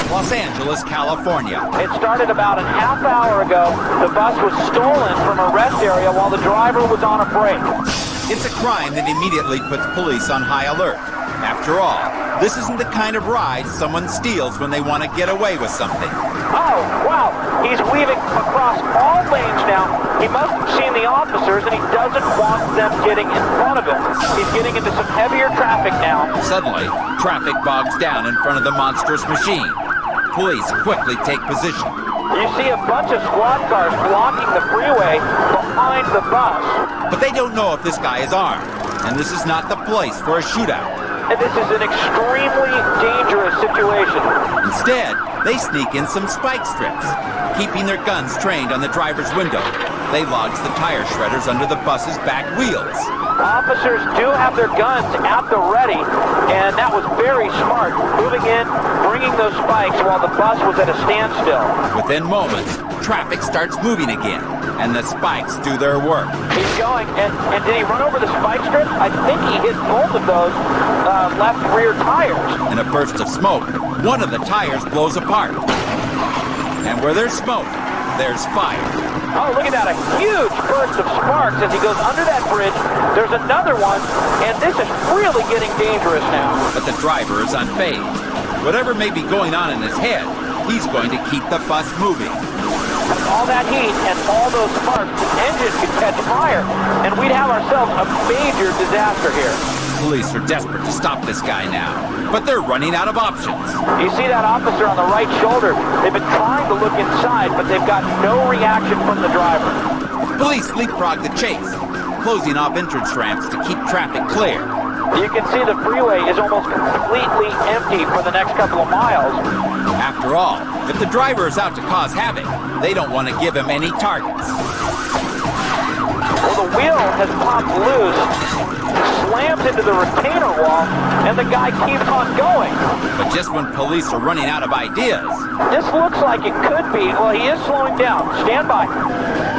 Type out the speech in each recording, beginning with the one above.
Los Angeles, California. It started about a half hour ago. The bus was stolen from a rest area while the driver was on a break. It's a crime that immediately puts police on high alert. After all, this isn't the kind of ride someone steals when they want to get away with something. Oh, wow. He's weaving across all lanes now. He must have seen the officers, and he doesn't want them getting in front of him. He's getting into some heavier traffic now. Suddenly, traffic bogs down in front of the monstrous machine. Police quickly take position. You see a bunch of squad cars blocking the freeway behind the bus. But they don't know if this guy is armed, and this is not the place for a shootout. And this is an extremely dangerous situation. Instead, they sneak in some spike strips. Keeping their guns trained on the driver's window, they lodge the tire shredders under the bus's back wheels. Officers do have their guns at the ready, and that was very smart, moving in, bringing those spikes while the bus was at a standstill. Within moments, traffic starts moving again, and the spikes do their work. He's going, and did he run over the spike strips? I think he hit both of those left rear tires. In a burst of smoke, one of the tires blows apart. And where there's smoke, there's fire. Oh, look at that, a huge burst of sparks as he goes under that bridge. There's another one, and this is really getting dangerous now. But the driver is unfazed. Whatever may be going on in his head, he's going to keep the bus moving. All that heat and all those sparks, the engine could catch fire, and we'd have ourselves a major disaster here. Police are desperate to stop this guy now, but they're running out of options. You see that officer on the right shoulder? They've been trying to look inside, but they've got no reaction from the driver. Police leapfrog the chase, closing off entrance ramps to keep traffic clear. You can see the freeway is almost completely empty for the next couple of miles. After all, if the driver is out to cause havoc, they don't want to give him any targets. Well, the wheel has popped loose, slams into the retainer wall, and the guy keeps on going. But just when police are running out of ideas... This looks like it could be. Well, he is slowing down. Stand by.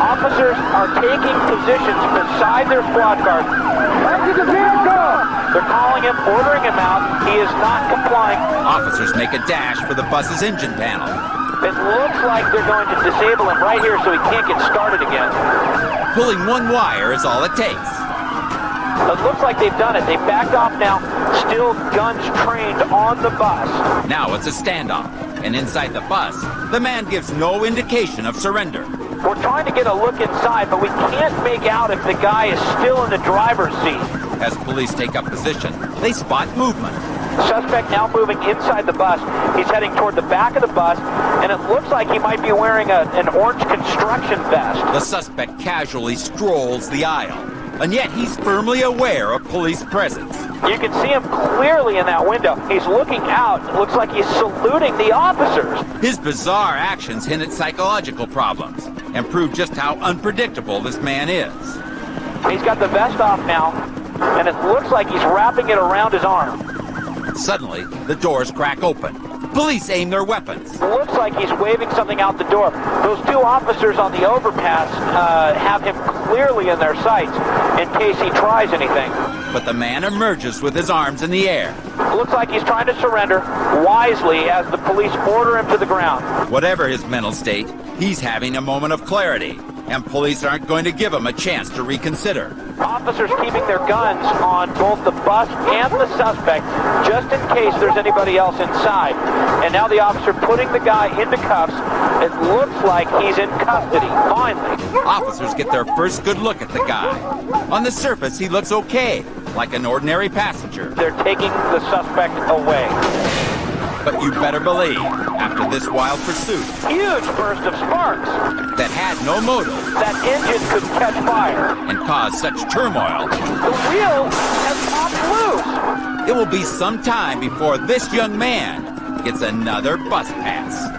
Officers are taking positions beside their squad cars. Back to the vehicle! They're calling him, ordering him out. He is not complying. Officers make a dash for the bus's engine panel. It looks like they're going to disable him right here so he can't get started again. Pulling one wire is all it takes. It looks like they've done it. They've backed off now, still guns trained on the bus. Now it's a standoff, and inside the bus, the man gives no indication of surrender. We're trying to get a look inside, but we can't make out if the guy is still in the driver's seat. As police take up position, they spot movement. Suspect now moving inside the bus. He's heading toward the back of the bus, and it looks like he might be wearing an orange construction vest. The suspect casually strolls the aisle, and yet he's firmly aware of police presence. You can see him clearly in that window. He's looking out. It looks like he's saluting the officers. His bizarre actions hint at psychological problems and prove just how unpredictable this man is. He's got the vest off now, and it looks like he's wrapping it around his arm. Suddenly, the doors crack open. Police aim their weapons. It looks like he's waving something out the door. Those two officers on the overpass have him clearly in their sights in case he tries anything. But the man emerges with his arms in the air. It looks like he's trying to surrender wisely as the police order him to the ground. Whatever his mental state, he's having a moment of clarity, and police aren't going to give him a chance to reconsider. Officers keeping their guns on both the bus and the suspect, just in case there's anybody else inside. And now the officer putting the guy into cuffs. It looks like he's in custody, finally. Officers get their first good look at the guy. On the surface, he looks okay, like an ordinary passenger. They're taking the suspect away. But you better believe, after this wild pursuit, huge burst of sparks that had no motive, that engine could catch fire and cause such turmoil, the wheel has popped loose. It will be some time before this young man gets another bus pass.